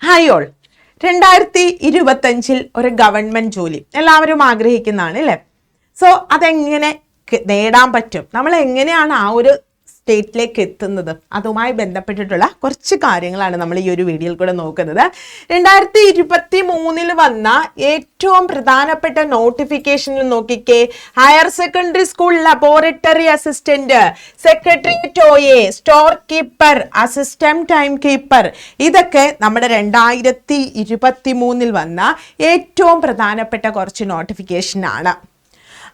Hi all. 2025 ഒരു government ജോലി എല്ലാവരും ആഗ്രഹിക്കുന്നതാണ് അല്ലേ? സോ അതെങ്ങനെ നേടാൻ പറ്റും, നമ്മൾ എങ്ങനെയാണ് ആ ഒരു സ്റ്റേറ്റിലേക്ക് എത്തുന്നത്, അതുമായി ബന്ധപ്പെട്ടിട്ടുള്ള കുറച്ച് കാര്യങ്ങളാണ് നമ്മൾ ഈ ഒരു വീഡിയോയിൽ കൂടെ നോക്കുന്നത്. 2023 വന്ന ഏറ്റവും പ്രധാനപ്പെട്ട നോട്ടിഫിക്കേഷനിൽ നോക്കിക്കേ, higher secondary school laboratory assistant, secretariat OA, store keeper, assistant time keeper, ഇതൊക്കെ നമ്മുടെ 2023 വന്ന ഏറ്റവും പ്രധാനപ്പെട്ട കുറച്ച് നോട്ടിഫിക്കേഷൻ ആണ്.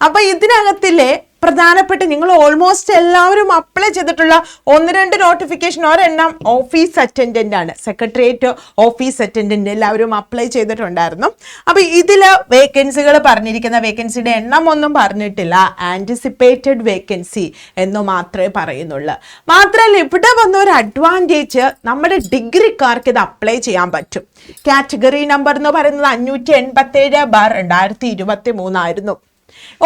അപ്പൊ ഇതിനകത്തിലെ പ്രധാനപ്പെട്ട നിങ്ങൾ ഓൾമോസ്റ്റ് എല്ലാവരും അപ്ലൈ ചെയ്തിട്ടുള്ള 1-2 നോട്ടിഫിക്കേഷൻ, ഒരെണ്ണം ഓഫീസ് അറ്റൻഡന്റ് ആണ്, സെക്രട്ടേറിയറ്റ് ഓഫീസ് അറ്റൻഡന്റ് എല്ലാവരും അപ്ലൈ ചെയ്തിട്ടുണ്ടായിരുന്നു. അപ്പൊ ഇതില് വേക്കൻസികൾ പറഞ്ഞിരിക്കുന്ന വേക്കൻസിയുടെ എണ്ണം ഒന്നും പറഞ്ഞിട്ടില്ല, ആന്റിസിപ്പേറ്റഡ് വേക്കൻസി എന്ന് മാത്രമേ പറയുന്നുള്ളൂ. മാത്രമല്ല ഇവിടെ വന്ന ഒരു അഡ്വാൻറ്റേജ്, നമ്മുടെ ഡിഗ്രിക്കാർക്ക് ഇത് അപ്ലൈ ചെയ്യാൻ പറ്റും. കാറ്റഗറി നമ്പർ എന്ന് പറയുന്നത് 587/2023 ആയിരുന്നു.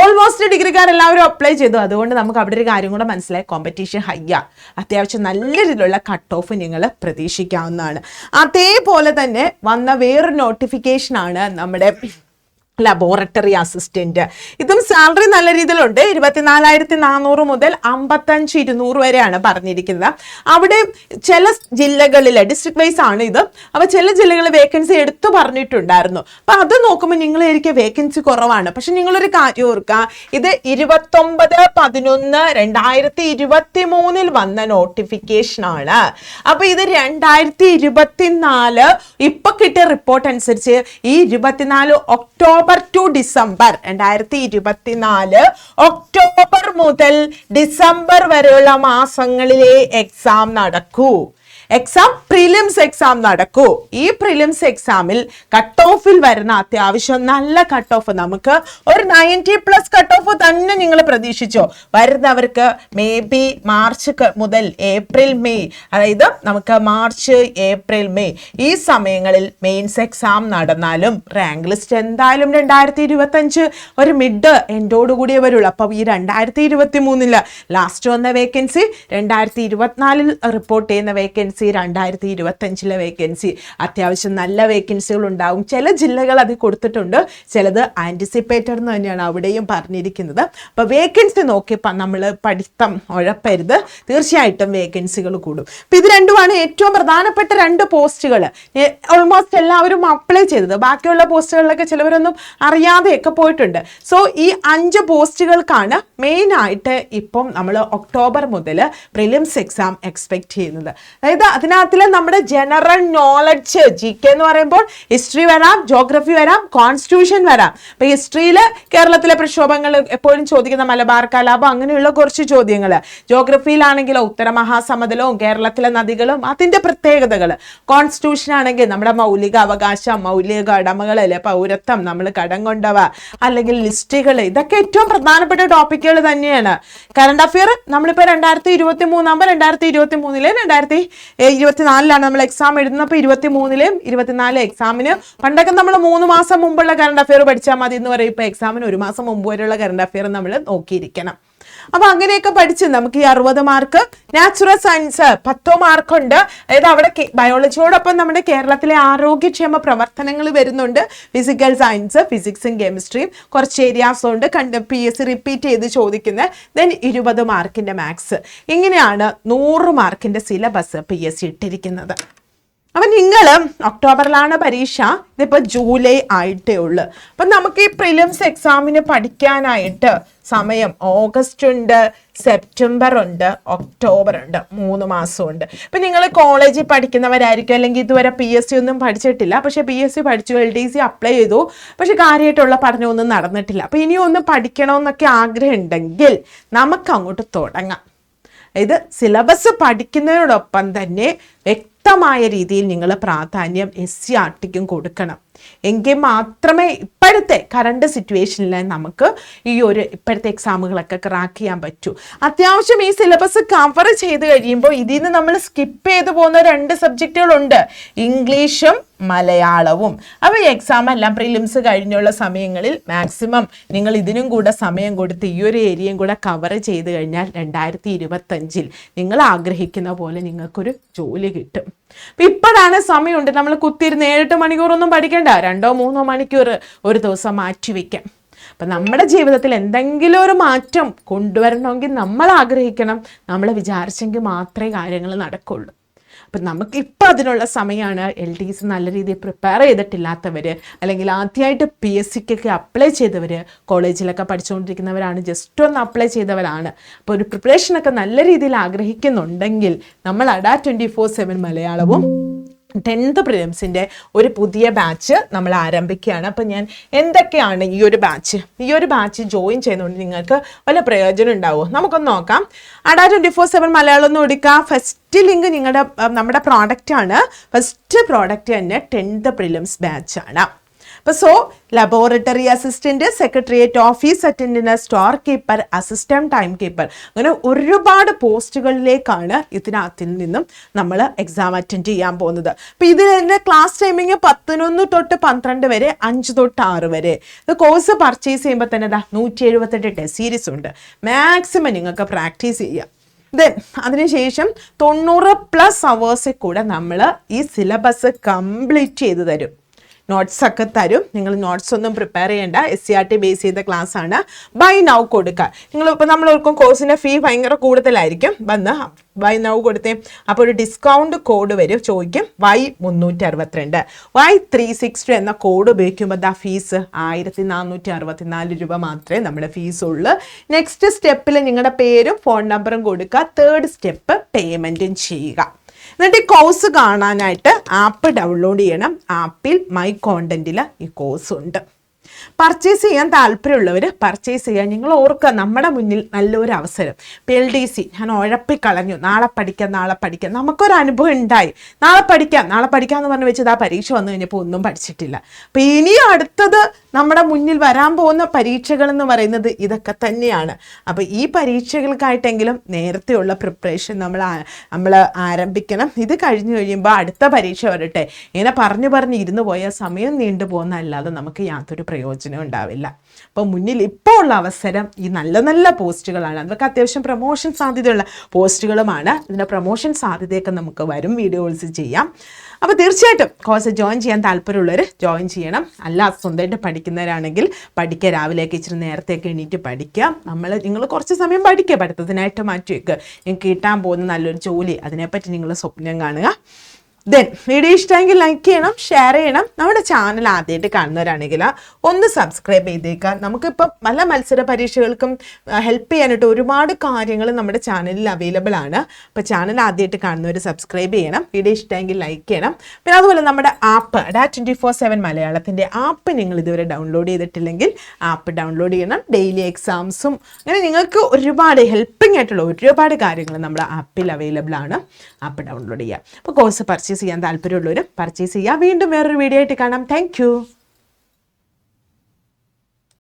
ഓൾമോസ്റ്റ് ഡിഗ്രിക്കാരെല്ലാവരും അപ്ലൈ ചെയ്തു. അതുകൊണ്ട് നമുക്ക് അവിടെ ഒരു കാര്യം കൂടെ മനസ്സിലായി, കോമ്പറ്റീഷൻ ഹൈയാ, അത്യാവശ്യം നല്ല രീതിയിലുള്ള കട്ട് ഓഫ് നിങ്ങൾ പ്രതീക്ഷിക്കാവുന്നതാണ്. അതേപോലെ തന്നെ വന്ന വേറൊരു നോട്ടിഫിക്കേഷൻ ആണ് നമ്മുടെ ലബോറട്ടറി അസിസ്റ്റന്റ്. ഇതും സാലറി നല്ല രീതിയിലുണ്ട്, 24,400 മുതൽ 55,200 വരെയാണ് പറഞ്ഞിരിക്കുന്നത്. അവിടെ ചില ജില്ലകളിൽ ഡിസ്ട്രിക്ട് വൈസ് ആണ് ഇത്. അപ്പൊ ചില ജില്ലകളിൽ വേക്കൻസി എടുത്തു പറഞ്ഞിട്ടുണ്ടായിരുന്നു. അപ്പൊ അത് നോക്കുമ്പോൾ നിങ്ങളായിരിക്കും വേക്കൻസി കുറവാണ്. പക്ഷെ നിങ്ങളൊരു കാര്യം ഓർക്കുക, ഇത് 29/11/2023 വന്ന നോട്ടിഫിക്കേഷൻ ആണ്. അപ്പൊ ഇത് 2024 ഇപ്പൊ കിട്ടിയ റിപ്പോർട്ട് അനുസരിച്ച് ഈ 24 ഒക്ടോബർ ടു ഡിസംബർ 2024 ഒക്ടോബർ മുതൽ ഡിസംബർ വരെയുള്ള മാസങ്ങളിലെ എക്സാം നടക്കൂ. പ്രിലിംസ് എക്സാം നടക്കൂ. ഈ പ്രിലിംസ് എക്സാമിൽ കട്ട് ഓഫിൽ വരുന്ന അത്യാവശ്യം നല്ല കട്ട് ഓഫ്, നമുക്ക് ഒരു 90+ കട്ട് ഓഫ് തന്നെ നിങ്ങൾ പ്രതീക്ഷിച്ചോ. വരുന്നവർക്ക് മേ ബി മാർച്ച് മുതൽ ഏപ്രിൽ മെയ്, അതായത് നമുക്ക് മാർച്ച് ഏപ്രിൽ മെയ് ഈ സമയങ്ങളിൽ മെയിൻസ് എക്സാം നടന്നാലും റാങ്ക് ലിസ്റ്റ് എന്തായാലും 2025 ഒരു മിഡ് എൻഡോടുകൂടിയേ വരുള്ളൂ. അപ്പം ഈ 2023 ലാസ്റ്റ് വന്ന വേക്കൻസി, 2024 റിപ്പോർട്ട് ചെയ്യുന്ന വേക്കൻസി, 2025 വേക്കൻസി, അത്യാവശ്യം നല്ല വേക്കൻസികൾ ഉണ്ടാവും. ചില ജില്ലകൾ അത് കൊടുത്തിട്ടുണ്ട്, ചിലത് ആന്റിസിപ്പേറ്റഡ് എന്ന് തന്നെയാണ് അവിടെയും പറഞ്ഞിരിക്കുന്നത്. അപ്പോൾ വേക്കൻസി നോക്കിയപ്പോൾ നമ്മൾ പഠിത്തം ഉഴപ്പരുത്, തീർച്ചയായിട്ടും വേക്കൻസികൾ കൂടും. അപ്പോൾ ഇത് രണ്ടുമാണ് ഏറ്റവും പ്രധാനപ്പെട്ട 2 പോസ്റ്റുകൾ. ഓൾമോസ്റ്റ് എല്ലാവരും അപ്ലൈ ചെയ്തത്, ബാക്കിയുള്ള പോസ്റ്റുകളിലൊക്കെ ചിലവരൊന്നും അറിയാതെയൊക്കെ പോയിട്ടുണ്ട്. സോ ഈ 5 പോസ്റ്റുകൾക്കാണ് മെയിനായിട്ട് ഇപ്പം നമ്മൾ ഒക്ടോബർ മുതൽ പ്രിലിംസ് എക്സാം എക്സ്പെക്ട് ചെയ്യുന്നത്. അതായത് അതിനകത്തില് നമ്മുടെ ജനറൽ നോളജ്, GK എന്ന് പറയുമ്പോൾ ഹിസ്റ്ററി വരാം, ജോഗ്രഫി വരാം, കോൺസ്റ്റിറ്റ്യൂഷൻ വരാം. അപ്പൊ ഹിസ്റ്ററിയില് കേരളത്തിലെ പ്രക്ഷോഭങ്ങൾ എപ്പോഴും ചോദിക്കുന്ന മലബാർ കലാപം, അങ്ങനെയുള്ള കുറച്ച് ചോദ്യങ്ങൾ. ജോഗ്രഫിയിലാണെങ്കിൽ ഉത്തര മഹാസമതലവും കേരളത്തിലെ നദികളും അതിന്റെ പ്രത്യേകതകൾ. കോൺസ്റ്റിറ്റ്യൂഷൻ ആണെങ്കിൽ നമ്മുടെ മൗലിക അവകാശം, മൗലിക കടമകൾ, അല്ലെ പൗരത്വം, നമ്മൾ കടം കൊണ്ടവ, അല്ലെങ്കിൽ ലിസ്റ്റുകൾ, ഇതൊക്കെ ഏറ്റവും പ്രധാനപ്പെട്ട ടോപ്പിക്കുകൾ തന്നെയാണ്. കറണ്ട് അഫെയർ നമ്മളിപ്പോ 2023 ആകുമ്പോൾ 2023 2024 നമ്മൾ എക്സാം എഴുതുന്നത്. അപ്പോൾ 23 24 എക്സാമിന് പണ്ടൊക്കെ നമ്മൾ 3 മാസം മുമ്പുള്ള കറണ്ട് അഫെയർ പഠിച്ചാൽ മതി എന്ന് പറയും. ഇപ്പോൾ എക്സാമിന് 1 മാസം മുമ്പ് വരെയുള്ള കറണ്ട് അഫെയർ നമ്മൾ നോക്കിയിരിക്കണം. അപ്പൊ അങ്ങനെയൊക്കെ പഠിച്ച് നമുക്ക് ഈ 60 മാർക്ക്, നാച്ചുറൽ സയൻസ് 10 മാർക്കുണ്ട്. അതായത് അവിടെ ബയോളജിയോടൊപ്പം നമ്മുടെ കേരളത്തിലെ ആരോഗ്യക്ഷേമ പ്രവർത്തനങ്ങൾ വരുന്നുണ്ട്. ഫിസിക്കൽ സയൻസ്, ഫിസിക്സും കെമിസ്ട്രിയും കുറച്ച് ഏരിയാസ് ഉണ്ട് PSC റിപ്പീറ്റ് ചെയ്ത് ചോദിക്കുന്നത്. ദെൻ 20 മാർക്കിന്റെ മാത്സ്. ഇങ്ങനെയാണ് 100 മാർക്കിന്റെ സിലബസ് PSC ഇട്ടിരിക്കുന്നത്. അപ്പം നിങ്ങൾ ഒക്ടോബറിലാണ് പരീക്ഷ, ഇതിപ്പോൾ ജൂലൈ ആയിട്ടേ ഉള്ളൂ. അപ്പം നമുക്ക് ഈ പ്രിലിംസ് എക്സാമിന് പഠിക്കാനായിട്ട് സമയം ഓഗസ്റ്റ് ഉണ്ട്, സെപ്റ്റംബർ ഉണ്ട്, ഒക്ടോബർ ഉണ്ട്, 3 മാസമുണ്ട്. ഇപ്പം നിങ്ങൾ കോളേജിൽ പഠിക്കുന്നവരായിരിക്കും, അല്ലെങ്കിൽ ഇതുവരെ PSC ഒന്നും പഠിച്ചിട്ടില്ല. പക്ഷേ PSC പഠിച്ചു, LDC അപ്ലൈ ചെയ്തു, പക്ഷെ കാര്യമായിട്ടുള്ള പഠനമൊന്നും നടന്നിട്ടില്ല. അപ്പം ഇനിയും ഒന്ന് പഠിക്കണമെന്നൊക്കെ ആഗ്രഹം ഉണ്ടെങ്കിൽ നമുക്ക് അങ്ങോട്ട് തുടങ്ങാം. ഇത് സിലബസ് പഠിക്കുന്നതിനോടൊപ്പം തന്നെ വ്യക്തമായ രീതിയിൽ നിങ്ങൾ പ്രാധാന്യം SCERTക്കും കൊടുക്കണം. എങ്കിൽ മാത്രമേ ഇപ്പോഴത്തെ കറണ്ട് സിറ്റുവേഷനിൽ നമുക്ക് ഈ ഒരു ഇപ്പോഴത്തെ എക്സാമുകളൊക്കെ ക്രാക്ക് ചെയ്യാൻ പറ്റൂ. അത്യാവശ്യം ഈ സിലബസ് കവർ ചെയ്ത് കഴിയുമ്പോൾ ഇതിൽ നിന്ന് നമ്മൾ സ്കിപ്പ് ചെയ്ത് പോകുന്ന 2 സബ്ജക്റ്റുകളുണ്ട്, ഇംഗ്ലീഷും മലയാളവും. അപ്പോൾ ഈ എക്സാം എല്ലാം പ്രിലിംസ് കഴിഞ്ഞുള്ള സമയങ്ങളിൽ മാക്സിമം നിങ്ങൾ ഇതിനും കൂടെ സമയം കൊടുത്ത് ഈ ഒരു ഏരിയയും കൂടെ കവർ ചെയ്ത് കഴിഞ്ഞാൽ 2025 നിങ്ങൾ ആഗ്രഹിക്കുന്ന പോലെ നിങ്ങൾക്കൊരു ജോലി കിട്ടും. അപ്പം ഇപ്പോഴാണ് സമയമുണ്ട്, നമ്മൾ കുത്തിയിരുന്ന് 7-8 മണിക്കൂറൊന്നും പഠിക്കേണ്ട, 2-3 മണിക്കൂർ ഒരു ദിവസം മാറ്റിവെക്കാം. അപ്പം നമ്മുടെ ജീവിതത്തിൽ എന്തെങ്കിലും ഒരു മാറ്റം കൊണ്ടുവരണമെങ്കിൽ നമ്മൾ ആഗ്രഹിക്കണം, നമ്മൾ വിചാരിച്ചെങ്കിൽ മാത്രമേ കാര്യങ്ങൾ നടക്കുള്ളൂ. അപ്പം നമുക്കിപ്പോൾ അതിനുള്ള സമയമാണ്. LDC നല്ല രീതിയിൽ പ്രിപ്പയർ ചെയ്തിട്ടില്ലാത്തവർ, അല്ലെങ്കിൽ ആദ്യമായിട്ട് PSCക്കൊക്കെ അപ്ലൈ ചെയ്തവർ, കോളേജിലൊക്കെ പഠിച്ചുകൊണ്ടിരിക്കുന്നവരാണ്, ജസ്റ്റ് ഒന്ന് അപ്ലൈ ചെയ്തവരാണ്. അപ്പോൾ ഒരു പ്രിപ്പറേഷനൊക്കെ നല്ല രീതിയിൽ ആഗ്രഹിക്കുന്നുണ്ടെങ്കിൽ നമ്മൾ അഡാ 24/7 മലയാളവും 10th പ്രിലിംസിൻ്റെ ഒരു പുതിയ ബാച്ച് നമ്മൾ ആരംഭിക്കുകയാണ്. അപ്പം ഞാൻ എന്തൊക്കെയാണ് ഈ ഒരു ബാച്ച് ജോയിൻ ചെയ്യുന്നതുകൊണ്ട് നിങ്ങൾക്ക് വല്ല പ്രയോജനം ഉണ്ടാവുമോ നമുക്കൊന്ന് നോക്കാം. അഡാ 24/7 മലയാളം ഒന്ന് കൊടുക്കുക. ഫസ്റ്റ് ലിങ്ക് നമ്മുടെ പ്രോഡക്റ്റാണ്. ഫസ്റ്റ് പ്രോഡക്റ്റ് തന്നെ 10th പ്രിലിംസ് ബാച്ചാണ്. അപ്പോൾ laboratory assistant, secretariat office attendant, store keeper, assistant time keeper, അങ്ങനെ ഒരുപാട് പോസ്റ്റുകളിലേക്കാണ് ഇതിനകത്തിൽ നിന്നും നമ്മൾ എക്സാം അറ്റൻഡ് ചെയ്യാൻ പോകുന്നത്. അപ്പോൾ ഇതിൻ്റെ ക്ലാസ് ടൈമിങ് 11 തൊട്ട് 12 വരെ, 5 തൊട്ട് 6 വരെ. ഇത് കോഴ്സ് പർച്ചേസ് ചെയ്യുമ്പോൾ തന്നെ 178 ടെസ്റ്റ് സീരീസ് ഉണ്ട്. മാക്സിമം നിങ്ങൾക്ക് പ്രാക്ടീസ് ചെയ്യാം. ദെൻ അതിനുശേഷം 90+ അവേഴ്സിൽ കൂടെ നമ്മൾ ഈ സിലബസ് കംപ്ലീറ്റ് ചെയ്ത് തരും. നോട്ട്സൊക്കെ തരും. നിങ്ങൾ നോട്ട്സ് ഒന്നും പ്രിപ്പയർ ചെയ്യേണ്ട. SCRT ബേസ് ചെയ്ത ക്ലാസ് ആണ്. ബൈ നൗ കൊടുക്കുക. നിങ്ങളിപ്പോൾ നമ്മൾ ഓർക്കും കോഴ്സിൻ്റെ ഫീ ഭയങ്കര കൂടുതലായിരിക്കും, വന്ന് ബൈ നൗ കൊടുത്തേ. അപ്പോൾ ഒരു ഡിസ്കൗണ്ട് കോഡ് വരും, ചോദിക്കും Y362, Y360 എന്ന കോഡ് ഉപയോഗിക്കുമ്പോൾ ഫീസ് 1464 രൂപ മാത്രമേ നമ്മുടെ ഫീസ് ഉള്ളൂ. നെക്സ്റ്റ് സ്റ്റെപ്പിൽ നിങ്ങളുടെ പേരും ഫോൺ നമ്പറും കൊടുക്കുക. 3rd സ്റ്റെപ്പ് പേയ്മെൻറ്റും ചെയ്യുക. എന്നിട്ട് ഈ കോഴ്സ് കാണാനായിട്ട് ആപ്പ് ഡൗൺലോഡ് ചെയ്യണം. ആപ്പിൽ മൈ കോണ്ടന്റിൽ ഈ കോഴ്സ് ഉണ്ട്. പർച്ചേസ് ചെയ്യാൻ താല്പര്യമുള്ളവർ പർച്ചേസ് ചെയ്യാൻ. നിങ്ങൾ ഓർക്കുക, നമ്മുടെ മുന്നിൽ നല്ലൊരു അവസരം. LDC ഞാൻ ഉഴപ്പിക്കളഞ്ഞു, നാളെ പഠിക്കാം. നമുക്കൊരു അനുഭവം ഉണ്ടായി, നാളെ പഠിക്കാമെന്ന് പറഞ്ഞ് വെച്ചത് ആ പരീക്ഷ വന്നു കഴിഞ്ഞപ്പോൾ ഒന്നും പഠിച്ചിട്ടില്ല. അപ്പം ഇനി അടുത്തത് നമ്മുടെ മുന്നിൽ വരാൻ പോകുന്ന പരീക്ഷകൾ എന്ന് പറയുന്നത് ഇതൊക്കെ തന്നെയാണ്. അപ്പോൾ ഈ പരീക്ഷകൾക്കായിട്ടെങ്കിലും നേരത്തെയുള്ള പ്രിപ്പറേഷൻ നമ്മൾ ആരംഭിക്കണം. ഇത് കഴിഞ്ഞ് കഴിയുമ്പോൾ അടുത്ത പരീക്ഷ വരട്ടെ, ഇങ്ങനെ പറഞ്ഞ് ഇരുന്ന് പോയാൽ സമയം നീണ്ടു പോകുന്നതല്ലാതെ നമുക്ക് യാതൊരു പ്രയോജനം ഉണ്ടാവില്ല. അപ്പോൾ മുന്നിൽ ഇപ്പോൾ ഉള്ള അവസരം ഈ നല്ല പോസ്റ്റുകളാണ്. അതൊക്കെ അത്യാവശ്യം പ്രൊമോഷൻ സാധ്യതയുള്ള പോസ്റ്റുകളുമാണ്. ഇതിൻ്റെ പ്രൊമോഷൻ സാധ്യതയൊക്കെ നമുക്ക് വരും വീഡിയോസ് ചെയ്യാം. അപ്പോൾ തീർച്ചയായിട്ടും കോഴ്സ് ജോയിൻ ചെയ്യാൻ താല്പര്യമുള്ളവർ ജോയിൻ ചെയ്യണം. അല്ല സ്വന്തമായിട്ട് പഠിക്കുന്നവരാണെങ്കിൽ പഠിക്കുക, രാവിലെയൊക്കെ ഇച്ചിരി നേരത്തെയൊക്കെ എണീറ്റ് പഠിക്കുക. നിങ്ങൾ കുറച്ച് സമയം പഠിക്കുക, പഠിത്തത്തിനായിട്ട് മാറ്റി വയ്ക്കുക. നിങ്ങൾക്ക് കിട്ടാൻ പോകുന്ന നല്ലൊരു ജോലി, അതിനെപ്പറ്റി നിങ്ങൾ സ്വപ്നം കാണുക. ദെൻ വീഡിയോ ഇഷ്ടമെങ്കിൽ ലൈക്ക് ചെയ്യണം, ഷെയർ ചെയ്യണം. നമ്മുടെ ചാനൽ ആദ്യമായിട്ട് കാണുന്നവരാണെങ്കിൽ ഒന്ന് സബ്സ്ക്രൈബ് ചെയ്തേക്കാം. നമുക്കിപ്പം പല മത്സര പരീക്ഷകൾക്കും ഹെൽപ്പ് ചെയ്യാനായിട്ട് ഒരുപാട് കാര്യങ്ങൾ നമ്മുടെ ചാനലിൽ അവൈലബിൾ ആണ്. അപ്പോൾ ചാനൽ ആദ്യമായിട്ട് കാണുന്നവർ സബ്സ്ക്രൈബ് ചെയ്യണം. വീഡിയോ ഇഷ്ടമെങ്കിൽ ലൈക്ക് ചെയ്യണം. പിന്നെ അതുപോലെ നമ്മുടെ ആപ്പ് അഡാ 24/7 മലയാളത്തിൻ്റെ ആപ്പ് നിങ്ങൾ ഇതുവരെ ഡൗൺലോഡ് ചെയ്തിട്ടില്ലെങ്കിൽ ആപ്പ് ഡൗൺലോഡ് ചെയ്യണം. ഡെയിലി എക്സാംസും അങ്ങനെ നിങ്ങൾക്ക് ഒരുപാട് ഹെൽപ്പിംഗ് ആയിട്ടുള്ള ഒരുപാട് കാര്യങ്ങൾ നമ്മുടെ ആപ്പിൽ അവൈലബിൾ ആണ്. ആപ്പ് ഡൗൺലോഡ് ചെയ്യുക. അപ്പോൾ കോഴ്സ് പർച്ചേസ് ചെയ്യാൻ താല്പര്യമുള്ളവർ പർച്ചേസ് ചെയ്യുക. വീണ്ടും വേറൊരു വീഡിയോ ആയിട്ട് കാണാം. Thank you.